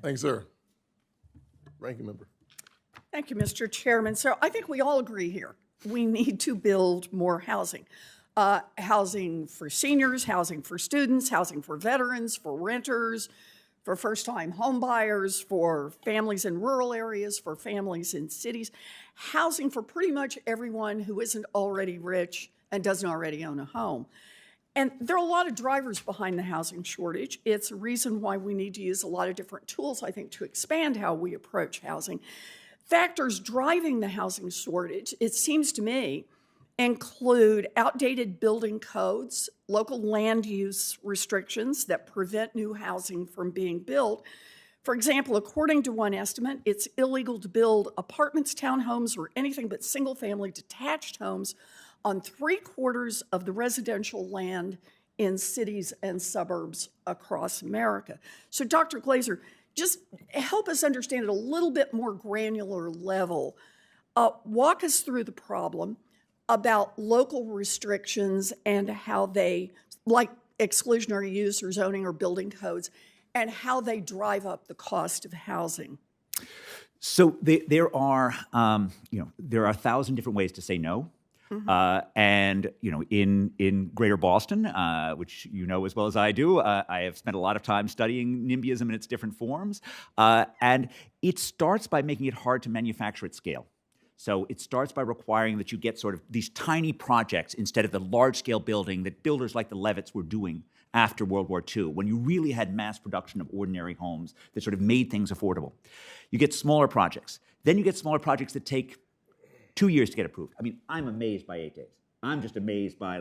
Thanks, sir. Ranking member. Thank you, Mr. Chairman. So I think we all agree here. We need to build more housing. Housing for seniors, housing for students, housing for veterans, for renters, for first-time home buyers, for families in rural areas, for families in cities. Housing for pretty much everyone who isn't already rich and doesn't already own a home. And there are a lot of drivers behind the housing shortage. It's a reason why we need to use a lot of different tools, I think, to expand how we approach housing. Factors driving the housing shortage, it seems to me, include outdated building codes, local land use restrictions that prevent new housing from being built. For example, according to one estimate, it's illegal to build apartments, townhomes, or anything but single-family detached homes on 3/4 of the residential land in cities and suburbs across America. So, Dr. Glazer, just help us understand at a little bit more granular level. Walk us through the problem about local restrictions and how they, like exclusionary use or zoning or building codes, and how they drive up the cost of housing. So there are 1,000 different ways to say no. Mm-hmm. And in Greater Boston, which you know as well as I do, I have spent a lot of time studying NIMBYism in its different forms. And it starts by making it hard to manufacture at scale. So it starts by requiring that you get sort of these tiny projects instead of the large-scale building that builders like the Levitts were doing after World War II, when you really had mass production of ordinary homes that sort of made things affordable. You get smaller projects. Then you get smaller projects that take 2 years to get approved. I mean, I'm amazed by 8 days. I'm just amazed by,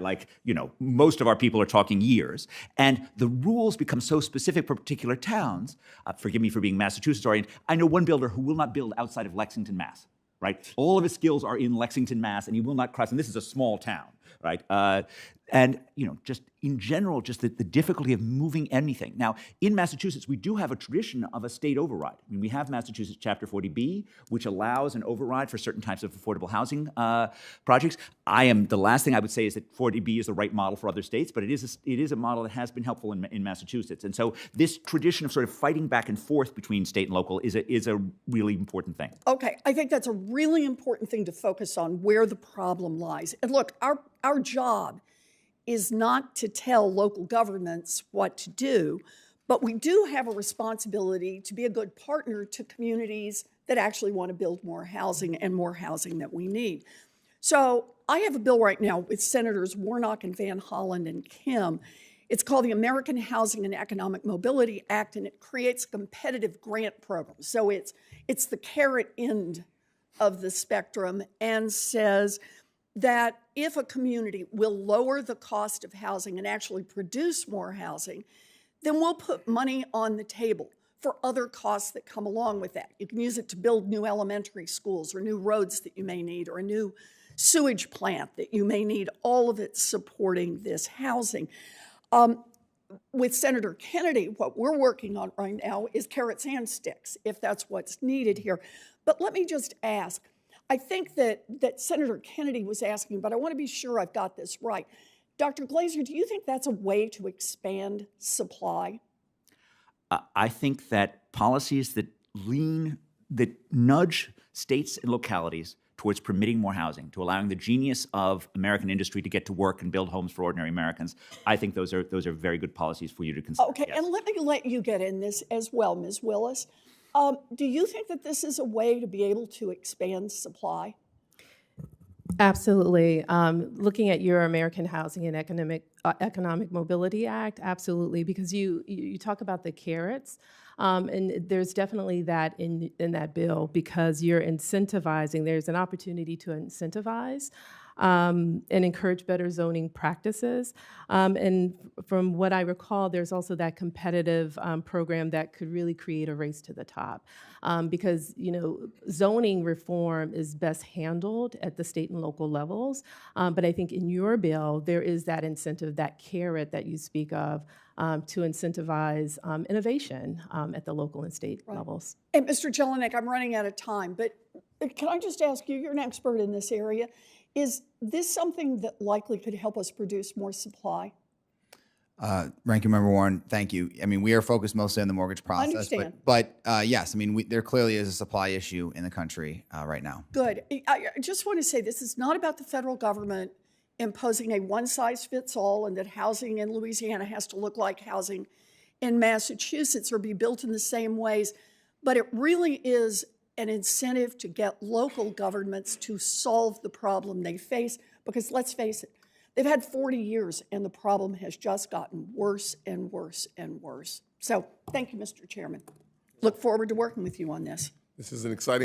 most of our people are talking years. And the rules become so specific for particular towns. Forgive me for being Massachusetts-oriented. I know one builder who will not build outside of Lexington, Mass. Right? All of his skills are in Lexington, Mass., and he will not cross. And this is a small town, right? And just in general, just the difficulty of moving anything. Now, in Massachusetts, we do have a tradition of a state override. I mean, we have Massachusetts Chapter 40B, which allows an override for certain types of affordable housing projects. The last thing I would say is that 40B is the right model for other states, but it is a model that has been helpful in Massachusetts. And so this tradition of sort of fighting back and forth between state and local is a really important thing. Okay, I think that's a really important thing to focus on, where the problem lies. And look, our job is not to tell local governments what to do, but we do have a responsibility to be a good partner to communities that actually want to build more housing and more housing that we need. So I have a bill right now with Senators Warnock and Van Hollen and Kim. It's called the American Housing and Economic Mobility Act, and it creates a competitive grant program. So it's the carrot end of the spectrum, and says that if a community will lower the cost of housing and actually produce more housing, then we'll put money on the table for other costs that come along with that. You can use it to build new elementary schools or new roads that you may need, or a new sewage plant that you may need, all of it supporting this housing. With Senator Kennedy, what we're working on right now is carrots and sticks, if that's what's needed here. But let me just ask, I think that Senator Kennedy was asking, but I want to be sure I've got this right. Dr. Glazer, do you think that's a way to expand supply? I think that policies that nudge states and localities towards permitting more housing, to allowing the genius of American industry to get to work and build homes for ordinary Americans, I think those are very good policies for you to consider. Okay, yes. And let me let you get in this as well, Ms. Willis. Do you think that this is a way to be able to expand supply? Absolutely. Looking at your American Housing and Economic Mobility Act, absolutely, because you talk about the carrots, and there's definitely that in that bill, because you're incentivizing. There's an opportunity to incentivize and encourage better zoning practices. And from what I recall, there's also that competitive program that could really create a race to the top. Because, zoning reform is best handled at the state and local levels. But I think in your bill, there is that incentive, that carrot that you speak of, to incentivize innovation at the local and state levels. And Mr. Jelinek, I'm running out of time, but can I just ask you, you're an expert in this area, is this something that likely could help us produce more supply? Ranking Member Warren, thank you. I mean, we are focused mostly on the mortgage process, understand. but yes, I mean, there clearly is a supply issue in the country right now. Good. I just want to say this is not about the federal government imposing a one-size-fits-all and that housing in Louisiana has to look like housing in Massachusetts or be built in the same ways, but it really is an incentive to get local governments to solve the problem they face, because let's face it, they've had 40 years and the problem has just gotten worse and worse and worse. So thank you, Mr. Chairman. Look forward to working with you on this. This is an exciting